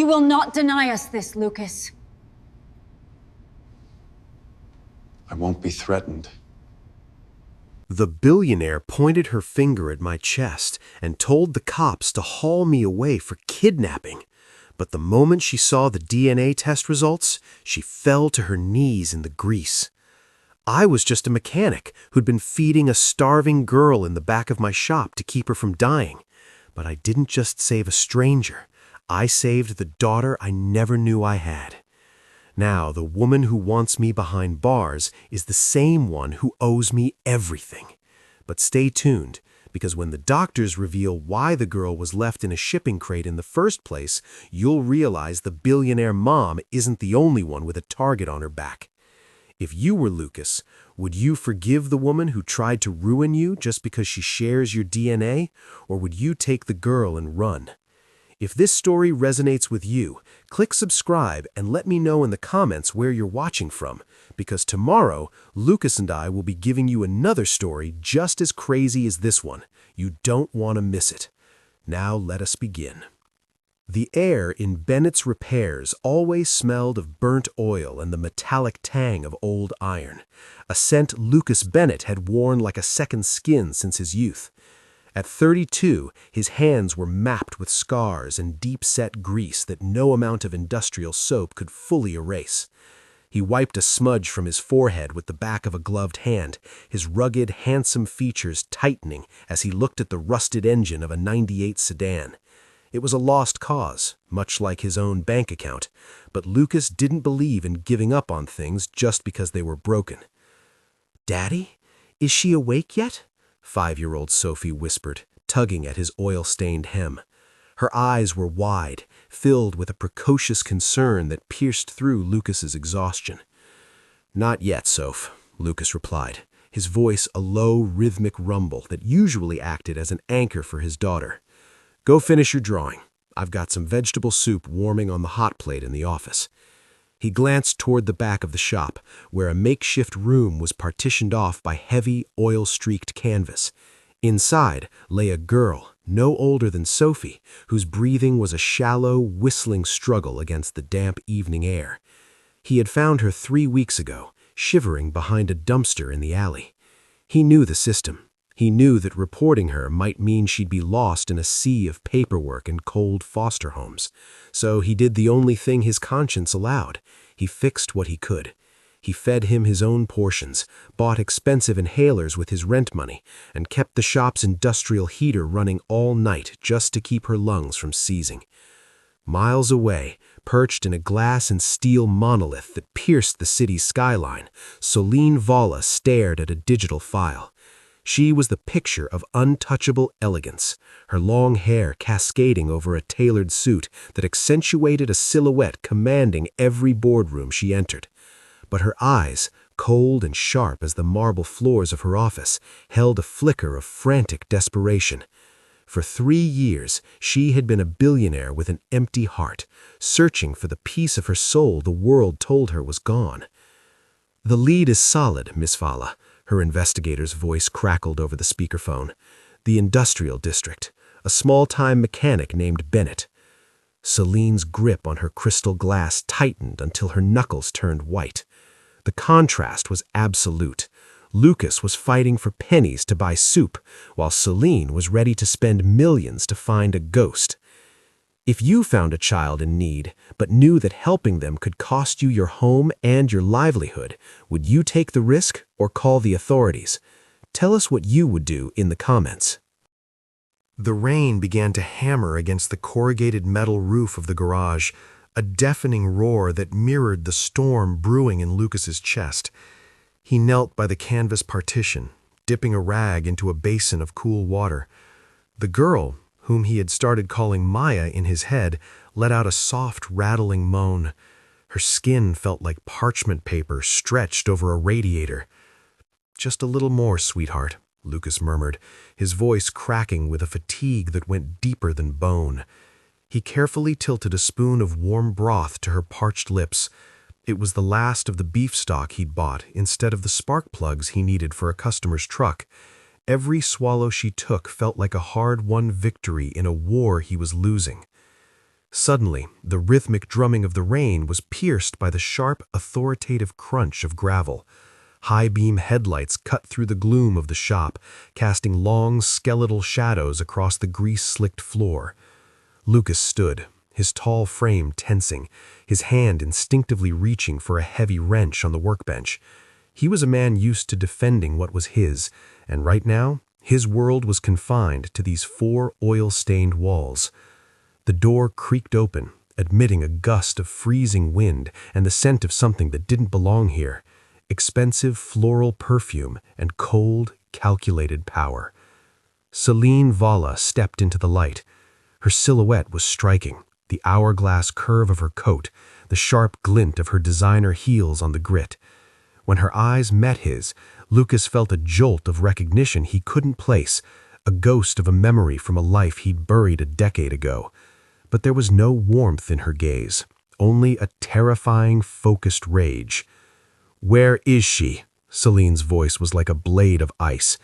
You will not deny us this, Lucas. I won't be threatened. The billionaire pointed her finger at my chest and told the cops to haul me away for kidnapping. But the moment she saw the DNA test results, she fell to her knees in the grease. I was just a mechanic who'd been feeding a starving girl in the back of my shop to keep her from dying. But I didn't just save a stranger. I saved the daughter I never knew I had. Now, the woman who wants me behind bars is the same one who owes me everything. But stay tuned, because when the doctors reveal why the girl was left in a shipping crate in the first place, you'll realize the billionaire mom isn't the only one with a target on her back. If you were Lucas, would you forgive the woman who tried to ruin you just because she shares your DNA, or would you take the girl and run? If this story resonates with you, click subscribe and let me know in the comments where you're watching from, because tomorrow, Lucas and I will be giving you another story just as crazy as this one. You don't want to miss it. Now let us begin. The air in Bennett's repairs always smelled of burnt oil and the metallic tang of old iron, a scent Lucas Bennett had worn like a second skin since his youth. At 32, his hands were mapped with scars and deep-set grease that no amount of industrial soap could fully erase. He wiped a smudge from his forehead with the back of a gloved hand, his rugged, handsome features tightening as he looked at the rusted engine of a '98 sedan. It was a lost cause, much like his own bank account, but Lucas didn't believe in giving up on things just because they were broken. "Daddy, is she awake yet?" 5-year-old Sophie whispered, tugging at his oil-stained hem. Her eyes were wide, filled with a precocious concern that pierced through Lucas's exhaustion. "Not yet, Soph," Lucas replied, his voice a low, rhythmic rumble that usually acted as an anchor for his daughter. "Go finish your drawing. I've got some vegetable soup warming on the hot plate in the office." He glanced toward the back of the shop, where a makeshift room was partitioned off by heavy, oil-streaked canvas. Inside lay a girl, no older than Sophie, whose breathing was a shallow, whistling struggle against the damp evening air. He had found her 3 weeks ago, shivering behind a dumpster in the alley. He knew the system. He knew that reporting her might mean she'd be lost in a sea of paperwork and cold foster homes. So he did the only thing his conscience allowed. He fixed what he could. He fed him his own portions, bought expensive inhalers with his rent money, and kept the shop's industrial heater running all night just to keep her lungs from seizing. Miles away, perched in a glass and steel monolith that pierced the city's skyline, Soline Valla stared at a digital file. She was the picture of untouchable elegance, her long hair cascading over a tailored suit that accentuated a silhouette commanding every boardroom she entered. But her eyes, cold and sharp as the marble floors of her office, held a flicker of frantic desperation. For 3 years, she had been a billionaire with an empty heart, searching for the piece of her soul the world told her was gone. "The lead is solid, Miss Valla," her investigator's voice crackled over the speakerphone. "The industrial district. A small-time mechanic named Bennett." Celine's grip on her crystal glass tightened until her knuckles turned white. The contrast was absolute. Lucas was fighting for pennies to buy soup, while Celine was ready to spend millions to find a ghost. If you found a child in need, but knew that helping them could cost you your home and your livelihood, would you take the risk or call the authorities? Tell us what you would do in the comments. The rain began to hammer against the corrugated metal roof of the garage, a deafening roar that mirrored the storm brewing in Lucas's chest. He knelt by the canvas partition, dipping a rag into a basin of cool water. The girl, whom he had started calling Maya in his head, let out a soft, rattling moan. Her skin felt like parchment paper stretched over a radiator. "Just a little more, sweetheart," Lucas murmured, his voice cracking with a fatigue that went deeper than bone. He carefully tilted a spoon of warm broth to her parched lips. It was the last of the beef stock he'd bought instead of the spark plugs he needed for a customer's truck. Every swallow she took felt like a hard-won victory in a war he was losing. Suddenly, the rhythmic drumming of the rain was pierced by the sharp, authoritative crunch of gravel. High-beam headlights cut through the gloom of the shop, casting long, skeletal shadows across the grease-slicked floor. Lucas stood, his tall frame tensing, his hand instinctively reaching for a heavy wrench on the workbench. He was a man used to defending what was his, and right now, his world was confined to these 4 oil-stained walls. The door creaked open, admitting a gust of freezing wind and the scent of something that didn't belong here. Expensive floral perfume and cold, calculated power. Celine Valla stepped into the light. Her silhouette was striking, the hourglass curve of her coat, the sharp glint of her designer heels on the grit. When her eyes met his, Lucas felt a jolt of recognition he couldn't place, a ghost of a memory from a life he'd buried a decade ago. But there was no warmth in her gaze, only a terrifying, focused rage. "Where is she?" Celine's voice was like a blade of ice.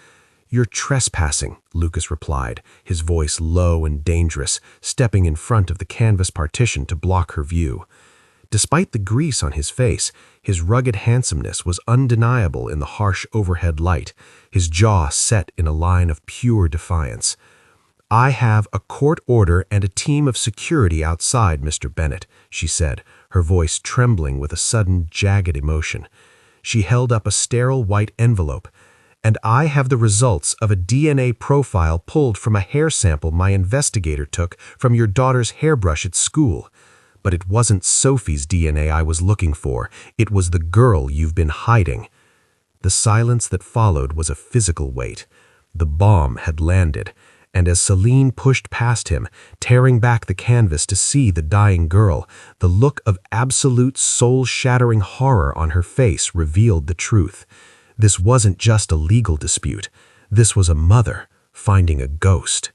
"You're trespassing," Lucas replied, his voice low and dangerous, stepping in front of the canvas partition to block her view. Despite the grease on his face, his rugged handsomeness was undeniable in the harsh overhead light, his jaw set in a line of pure defiance. "I have a court order and a team of security outside, Mr. Bennett," she said, her voice trembling with a sudden, jagged emotion. She held up a sterile white envelope. "And I have the results of a DNA profile pulled from a hair sample my investigator took from your daughter's hairbrush at school. But it wasn't Sophie's DNA I was looking for. It was the girl you've been hiding." The silence that followed was a physical weight. The bomb had landed, and as Celine pushed past him, tearing back the canvas to see the dying girl, the look of absolute soul-shattering horror on her face revealed the truth. This wasn't just a legal dispute. This was a mother finding a ghost.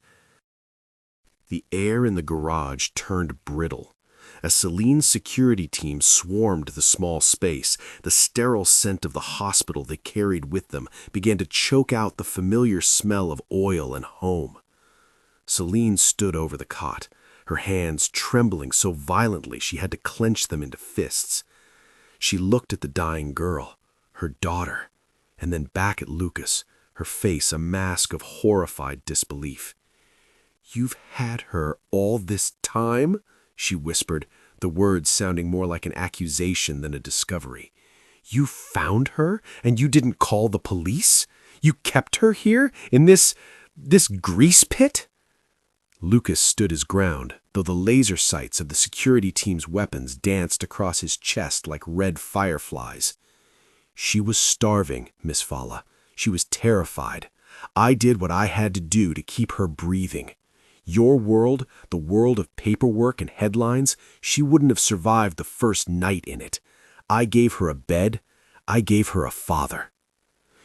The air in the garage turned brittle. As Celine's security team swarmed the small space, the sterile scent of the hospital they carried with them began to choke out the familiar smell of oil and home. Celine stood over the cot, her hands trembling so violently she had to clench them into fists. She looked at the dying girl, her daughter, and then back at Lucas, her face a mask of horrified disbelief. "You've had her all this time?" she whispered, the words sounding more like an accusation than a discovery. "You found her, and you didn't call the police? You kept her here, in this grease pit?" Lucas stood his ground, though the laser sights of the security team's weapons danced across his chest like red fireflies. "She was starving, Miss Valla. She was terrified. I did what I had to do to keep her breathing. Your world, the world of paperwork and headlines, she wouldn't have survived the first night in it. I gave her a bed. I gave her a father."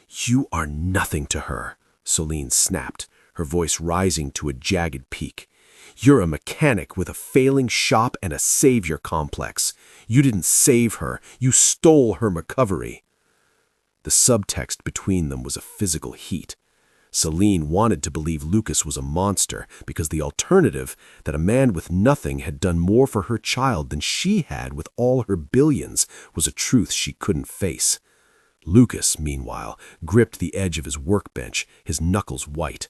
"You are nothing to her," Celine snapped, her voice rising to a jagged peak. "You're a mechanic with a failing shop and a savior complex. You didn't save her. You stole her recovery." The subtext between them was a physical heat. Celine wanted to believe Lucas was a monster because the alternative, that a man with nothing had done more for her child than she had with all her billions, was a truth she couldn't face. Lucas, meanwhile, gripped the edge of his workbench, his knuckles white.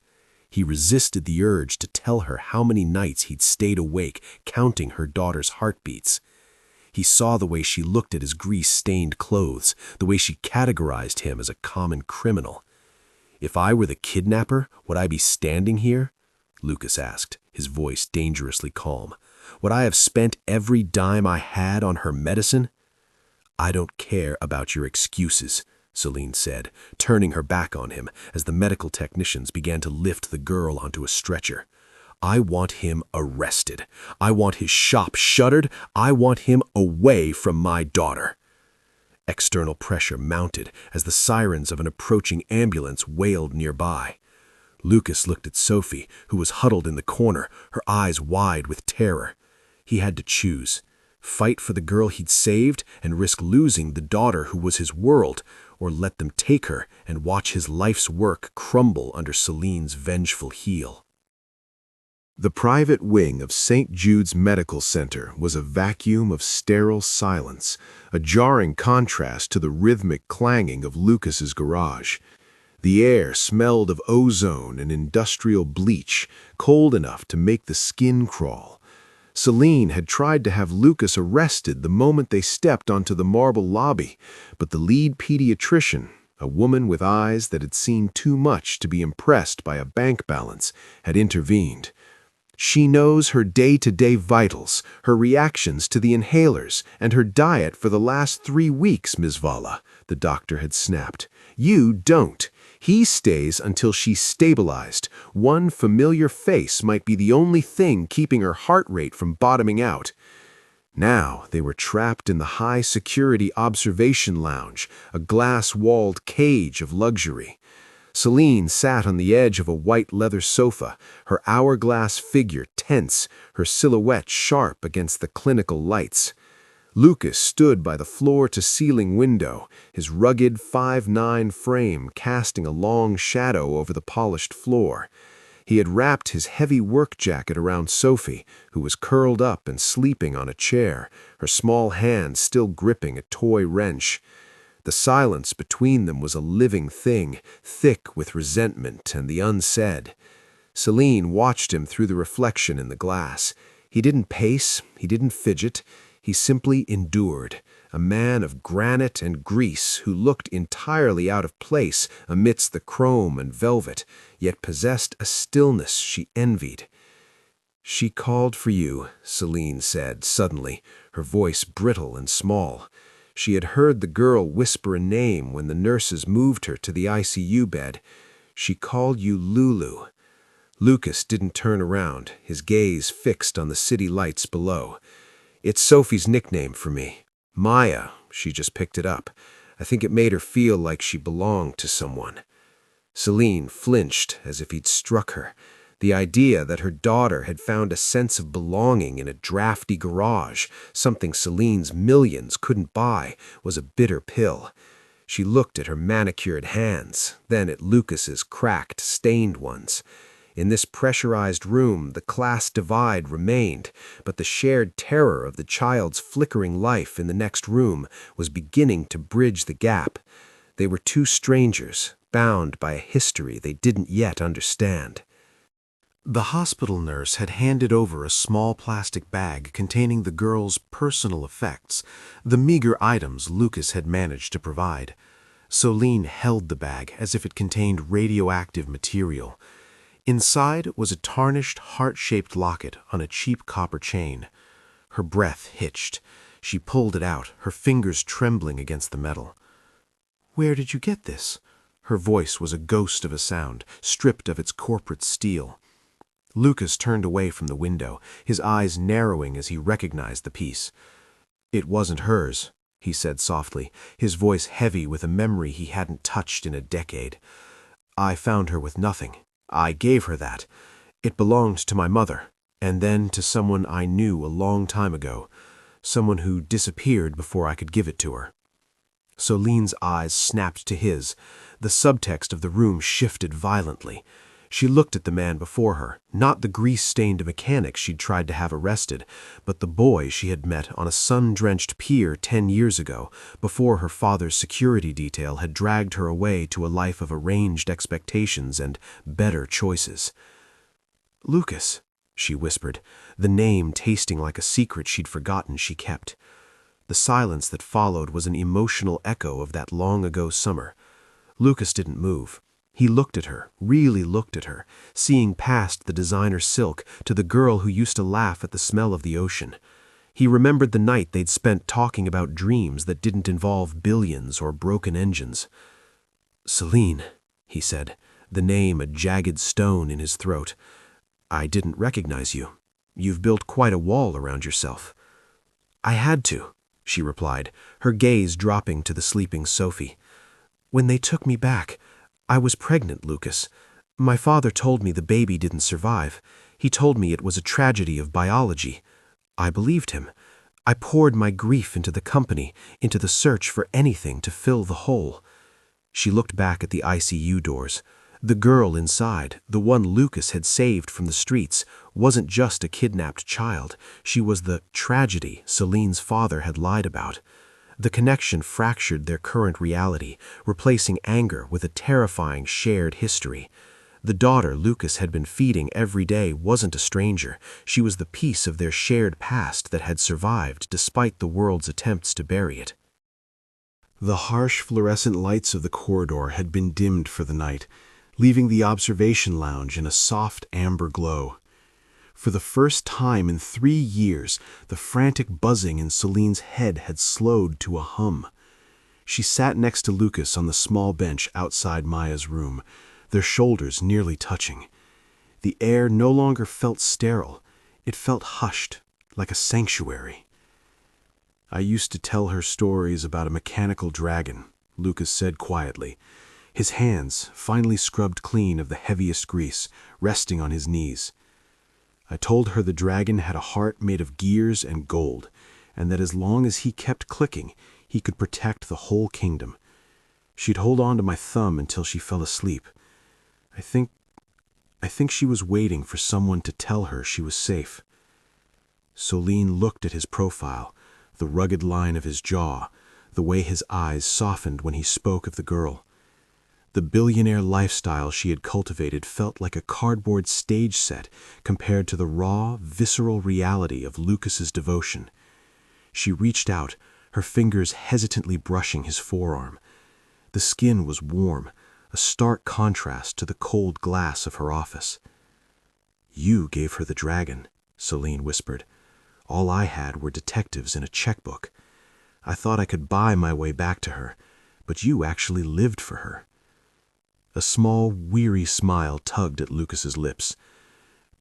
He resisted the urge to tell her how many nights he'd stayed awake counting her daughter's heartbeats. He saw the way she looked at his grease-stained clothes, the way she categorized him as a common criminal. "If I were the kidnapper, would I be standing here?" Lucas asked, his voice dangerously calm. "Would I have spent every dime I had on her medicine?" "I don't care about your excuses," Celine said, turning her back on him as the medical technicians began to lift the girl onto a stretcher. "I want him arrested. I want his shop shuttered. I want him away from my daughter." External pressure mounted as the sirens of an approaching ambulance wailed nearby. Lucas looked at Sophie, who was huddled in the corner, her eyes wide with terror. He had to choose: fight for the girl he'd saved and risk losing the daughter who was his world, or let them take her and watch his life's work crumble under Celine's vengeful heel. The private wing of St. Jude's Medical Center was a vacuum of sterile silence, a jarring contrast to the rhythmic clanging of Lucas's garage. The air smelled of ozone and industrial bleach, cold enough to make the skin crawl. Celine had tried to have Lucas arrested the moment they stepped onto the marble lobby, but the lead pediatrician, a woman with eyes that had seen too much to be impressed by a bank balance, had intervened. She knows her day-to-day vitals, her reactions to the inhalers, and her diet for the last 3 weeks, Ms. Valla, the doctor had snapped. You don't. He stays until she's stabilized. One familiar face might be the only thing keeping her heart rate from bottoming out. Now they were trapped in the high-security observation lounge, a glass-walled cage of luxury. Celine sat on the edge of a white leather sofa, her hourglass figure tense, her silhouette sharp against the clinical lights. Lucas stood by the floor-to-ceiling window, his rugged 5'9" frame casting a long shadow over the polished floor. He had wrapped his heavy work jacket around Sophie, who was curled up and sleeping on a chair, her small hand still gripping a toy wrench. The silence between them was a living thing, thick with resentment and the unsaid. Celine watched him through the reflection in the glass. He didn't pace, he didn't fidget. He simply endured, a man of granite and grease who looked entirely out of place amidst the chrome and velvet, yet possessed a stillness she envied. "She called for you," Celine said suddenly, her voice brittle and small. She had heard the girl whisper a name when the nurses moved her to the ICU bed. "She called you Lulu." Lucas didn't turn around, his gaze fixed on the city lights below. "It's Sophie's nickname for me. Maya, she just picked it up. I think it made her feel like she belonged to someone." Celine flinched as if he'd struck her. The idea that her daughter had found a sense of belonging in a drafty garage, something Celine's millions couldn't buy, was a bitter pill. She looked at her manicured hands, then at Lucas's cracked, stained ones. In this pressurized room, the class divide remained, but the shared terror of the child's flickering life in the next room was beginning to bridge the gap. They were two strangers, bound by a history they didn't yet understand. The hospital nurse had handed over a small plastic bag containing the girl's personal effects, the meager items Lucas had managed to provide. Celine held the bag as if it contained radioactive material. Inside was a tarnished, heart-shaped locket on a cheap copper chain. Her breath hitched. She pulled it out, her fingers trembling against the metal. "Where did you get this?" Her voice was a ghost of a sound, stripped of its corporate steel. Lucas turned away from the window, his eyes narrowing as he recognized the piece. "It wasn't hers," he said softly, his voice heavy with a memory he hadn't touched in a decade. "I found her with nothing. I gave her that. It belonged to my mother, and then to someone I knew a long time ago, someone who disappeared before I could give it to her." Celine's eyes snapped to his. The subtext of the room shifted violently. She looked at the man before her, not the grease-stained mechanic she'd tried to have arrested, but the boy she had met on a sun-drenched pier 10 years ago, before her father's security detail had dragged her away to a life of arranged expectations and better choices. "Lucas," she whispered, the name tasting like a secret she'd forgotten she kept. The silence that followed was an emotional echo of that long-ago summer. Lucas didn't move. He looked at her, really looked at her, seeing past the designer silk to the girl who used to laugh at the smell of the ocean. He remembered the night they'd spent talking about dreams that didn't involve billions or broken engines. "Celine," he said, the name a jagged stone in his throat. "I didn't recognize you. You've built quite a wall around yourself." "I had to," she replied, her gaze dropping to the sleeping Sophie. "When they took me back, I was pregnant, Lucas. My father told me the baby didn't survive. He told me it was a tragedy of biology. I believed him. I poured my grief into the company, into the search for anything to fill the hole." She looked back at the ICU doors. The girl inside, the one Lucas had saved from the streets, wasn't just a kidnapped child. She was the tragedy Celine's father had lied about. The connection fractured their current reality, replacing anger with a terrifying shared history. The daughter Lucas had been feeding every day wasn't a stranger. She was the piece of their shared past that had survived despite the world's attempts to bury it. The harsh fluorescent lights of the corridor had been dimmed for the night, leaving the observation lounge in a soft amber glow. For the first time in 3 years, the frantic buzzing in Celine's head had slowed to a hum. She sat next to Lucas on the small bench outside Maya's room, their shoulders nearly touching. The air no longer felt sterile. It felt hushed, like a sanctuary. "I used to tell her stories about a mechanical dragon," Lucas said quietly, his hands, finally scrubbed clean of the heaviest grease, resting on his knees. "I told her the dragon had a heart made of gears and gold, and that as long as he kept clicking, he could protect the whole kingdom. She'd hold on to my thumb until she fell asleep. I think she was waiting for someone to tell her she was safe." Celine looked at his profile, the rugged line of his jaw, the way his eyes softened when he spoke of the girl. The billionaire lifestyle she had cultivated felt like a cardboard stage set compared to the raw, visceral reality of Lucas's devotion. She reached out, her fingers hesitantly brushing his forearm. The skin was warm, a stark contrast to the cold glass of her office. "You gave her the dragon," Celine whispered. "All I had were detectives and a checkbook. I thought I could buy my way back to her, but you actually lived for her." A small, weary smile tugged at Lucas's lips.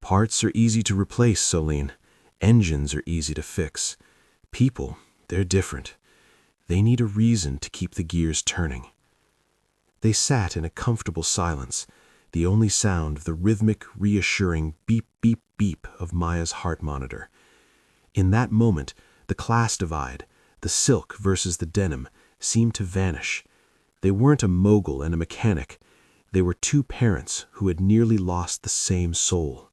"Parts are easy to replace, Celine. Engines are easy to fix. People, they're different. They need a reason to keep the gears turning." They sat in a comfortable silence, the only sound the rhythmic, reassuring beep, beep, beep of Maya's heart monitor. In that moment, the class divide, the silk versus the denim, seemed to vanish. They weren't a mogul and a mechanic. They were two parents who had nearly lost the same soul.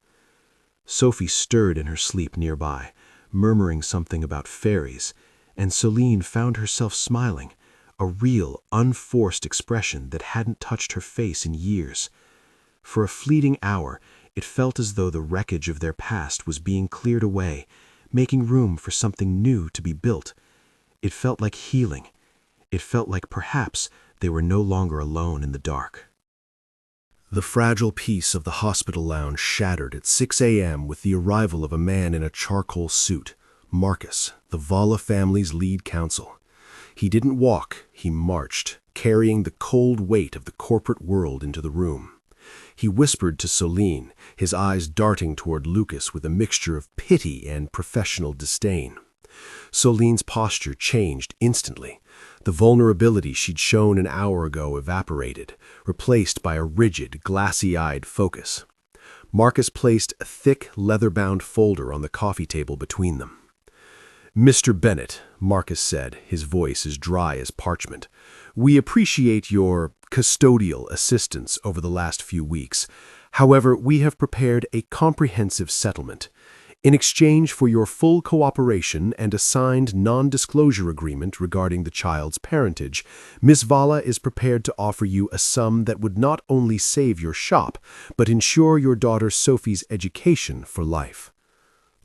Sophie stirred in her sleep nearby, murmuring something about fairies, and Celine found herself smiling, a real, unforced expression that hadn't touched her face in years. For a fleeting hour, it felt as though the wreckage of their past was being cleared away, making room for something new to be built. It felt like healing. It felt like perhaps they were no longer alone in the dark. The fragile peace of the hospital lounge shattered at 6 a.m. with the arrival of a man in a charcoal suit, Marcus, the Vala family's lead counsel. He didn't walk, he marched, carrying the cold weight of the corporate world into the room. He whispered to Celine, his eyes darting toward Lucas with a mixture of pity and professional disdain. Celine's posture changed instantly. The vulnerability she'd shown an hour ago evaporated, replaced by a rigid, glassy-eyed focus. Marcus placed a thick, leather-bound folder on the coffee table between them. "Mr. Bennett," Marcus said, his voice as dry as parchment, "we appreciate your custodial assistance over the last few weeks. However, we have prepared a comprehensive settlement. In exchange for your full cooperation and a signed non-disclosure agreement regarding the child's parentage, Ms. Vala is prepared to offer you a sum that would not only save your shop, but ensure your daughter Sophie's education for life."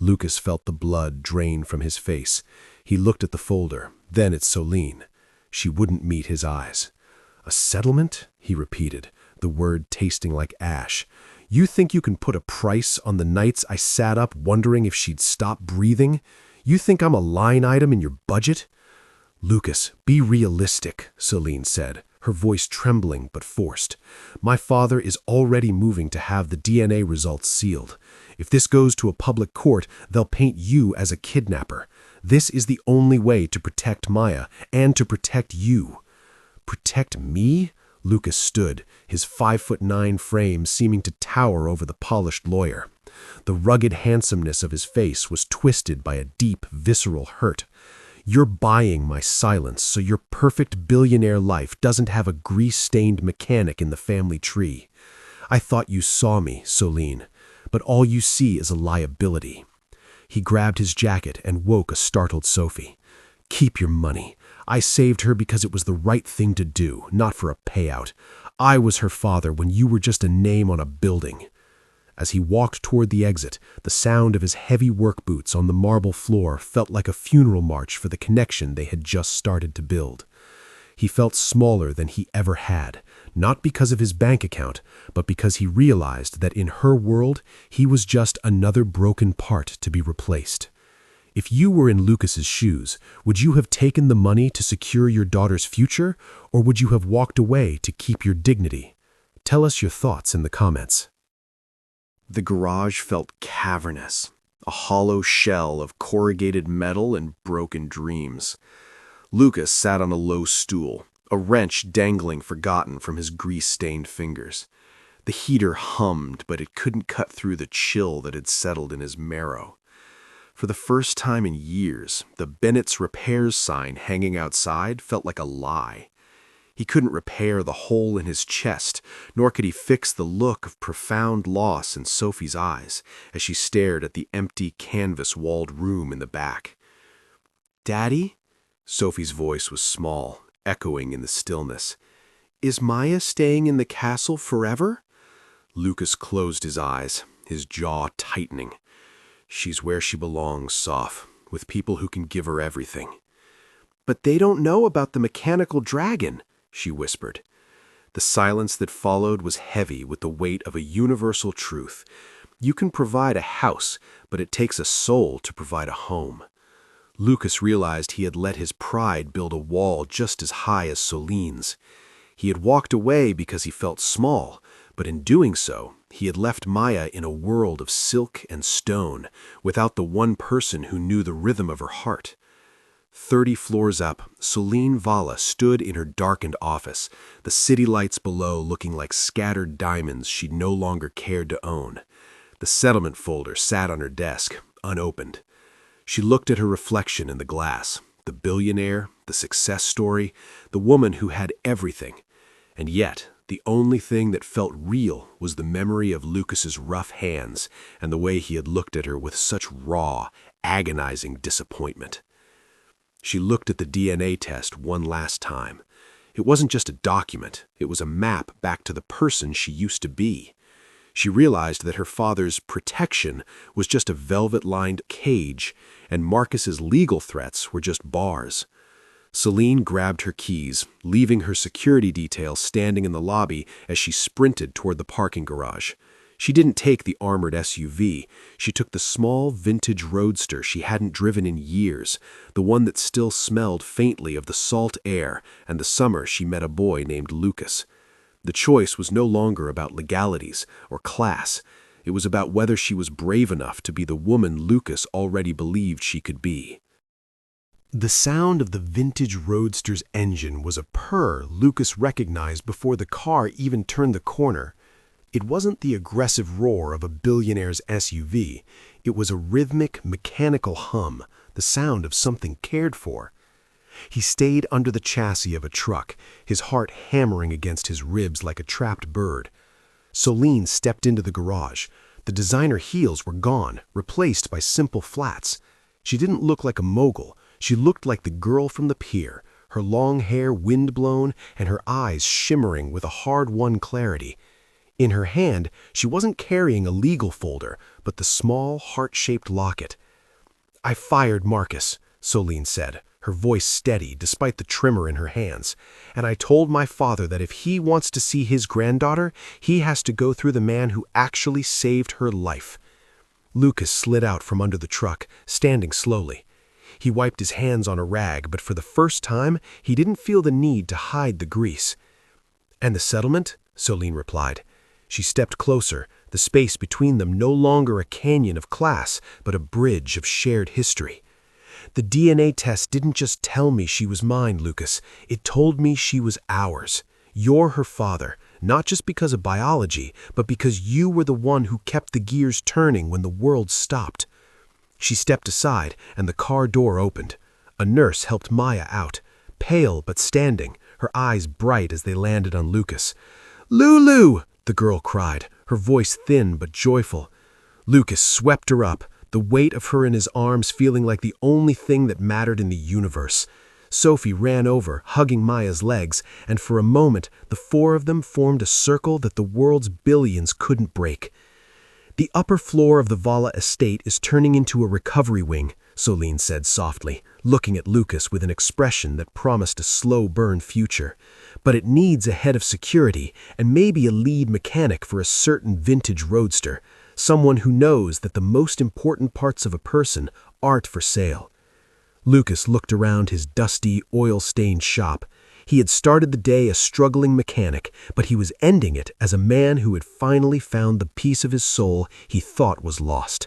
Lucas felt the blood drain from his face. He looked at the folder, then at Celine. She wouldn't meet his eyes. "A settlement?" he repeated, the word tasting like ash. "You think you can put a price on the nights I sat up wondering if she'd stop breathing? You think I'm a line item in your budget?" "Lucas, be realistic," Celine said, her voice trembling but forced. "My father is already moving to have the DNA results sealed. If this goes to a public court, they'll paint you as a kidnapper. This is the only way to protect Maya and to protect you." "Protect me?" Lucas stood, his 5'9" frame seeming to tower over the polished lawyer. The rugged handsomeness of his face was twisted by a deep, visceral hurt. You're buying my silence so your perfect billionaire life doesn't have a grease-stained mechanic in the family tree. I thought you saw me, Soline, but all you see is a liability." He grabbed his jacket and woke a startled Sophie. "Keep your money. I saved her because it was the right thing to do, not for a payout. I was her father when you were just a name on a building." As he walked toward the exit, the sound of his heavy work boots on the marble floor felt like a funeral march for the connection they had just started to build. He felt smaller than he ever had, not because of his bank account, but because he realized that in her world, he was just another broken part to be replaced. If you were in Lucas's shoes, would you have taken the money to secure your daughter's future, or would you have walked away to keep your dignity? Tell us your thoughts in the comments. The garage felt cavernous, a hollow shell of corrugated metal and broken dreams. Lucas sat on a low stool, a wrench dangling forgotten from his grease-stained fingers. The heater hummed, but it couldn't cut through the chill that had settled in his marrow. For the first time in years, the Bennett's Repairs sign hanging outside felt like a lie. He couldn't repair the hole in his chest, nor could he fix the look of profound loss in Sophie's eyes as she stared at the empty canvas-walled room in the back. "Daddy?" Sophie's voice was small, echoing in the stillness. "Is Maya staying in the castle forever?" Lucas closed his eyes, his jaw tightening. "She's where she belongs, Soph, with people who can give her everything." "But they don't know about the mechanical dragon," she whispered. The silence that followed was heavy with the weight of a universal truth. You can provide a house, but it takes a soul to provide a home. Lucas realized he had let his pride build a wall just as high as Soline's. He had walked away because he felt small, but in doing so, he had left Maya in a world of silk and stone, without the one person who knew the rhythm of her heart. 30 floors up, Soline Vala stood in her darkened office, the city lights below looking like scattered diamonds she no longer cared to own. The settlement folder sat on her desk, unopened. She looked at her reflection in the glass, the billionaire, the success story, the woman who had everything. And yet, the only thing that felt real was the memory of Lucas's rough hands and the way he had looked at her with such raw, agonizing disappointment. She looked at the DNA test one last time. It wasn't just a document, it was a map back to the person she used to be. She realized that her father's protection was just a velvet-lined cage, and Marcus's legal threats were just bars. Soline grabbed her keys, leaving her security detail standing in the lobby as she sprinted toward the parking garage. She didn't take the armored SUV. She took the small, vintage roadster she hadn't driven in years, the one that still smelled faintly of the salt air and the summer she met a boy named Lucas. The choice was no longer about legalities or class. It was about whether she was brave enough to be the woman Lucas already believed she could be. The sound of the vintage roadster's engine was a purr Lucas recognized before the car even turned the corner. It wasn't the aggressive roar of a billionaire's SUV. It was a rhythmic, mechanical hum, the sound of something cared for. He stayed under the chassis of a truck, his heart hammering against his ribs like a trapped bird. Soline stepped into the garage. The designer heels were gone, replaced by simple flats. She didn't look like a mogul. She looked like the girl from the pier, her long hair wind-blown and her eyes shimmering with a hard-won clarity. In her hand, she wasn't carrying a legal folder, but the small, heart-shaped locket. "I fired Marcus," Soline said, her voice steady despite the tremor in her hands. "And I told my father that if he wants to see his granddaughter, he has to go through the man who actually saved her life." Lucas slid out from under the truck, standing slowly. He wiped his hands on a rag, but for the first time, he didn't feel the need to hide the grease. "And the settlement?" Soline replied. She stepped closer, the space between them no longer a canyon of class, but a bridge of shared history. "The DNA test didn't just tell me she was mine, Lucas. It told me she was ours. You're her father, not just because of biology, but because you were the one who kept the gears turning when the world stopped." She stepped aside, and the car door opened. A nurse helped Maya out, pale but standing, her eyes bright as they landed on Lucas. "Lulu!" the girl cried, her voice thin but joyful. Lucas swept her up, the weight of her in his arms feeling like the only thing that mattered in the universe. Sophie ran over, hugging Maya's legs, and for a moment the four of them formed a circle that the world's billions couldn't break. "The upper floor of the Vala estate is turning into a recovery wing," Solene said softly, looking at Lucas with an expression that promised a slow-burn future. "But it needs a head of security and maybe a lead mechanic for a certain vintage roadster, someone who knows that the most important parts of a person aren't for sale." Lucas looked around his dusty, oil-stained shop. He had started the day a struggling mechanic, but he was ending it as a man who had finally found the piece of his soul he thought was lost.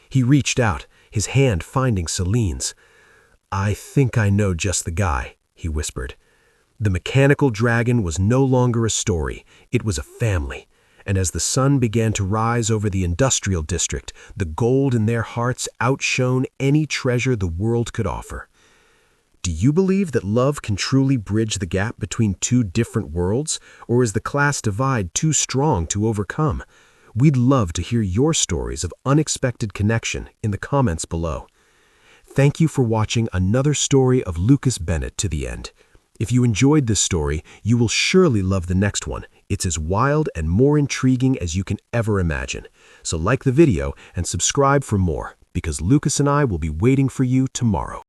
He reached out, his hand finding Celine's. "I think I know just the guy," he whispered. The mechanical dragon was no longer a story, it was a family. And as the sun began to rise over the industrial district, the gold in their hearts outshone any treasure the world could offer. Do you believe that love can truly bridge the gap between two different worlds, or is the class divide too strong to overcome? We'd love to hear your stories of unexpected connection in the comments below. Thank you for watching another story of Lucas Bennett to the end. If you enjoyed this story, you will surely love the next one. It's as wild and more intriguing as you can ever imagine. So like the video and subscribe for more, because Lucas and I will be waiting for you tomorrow.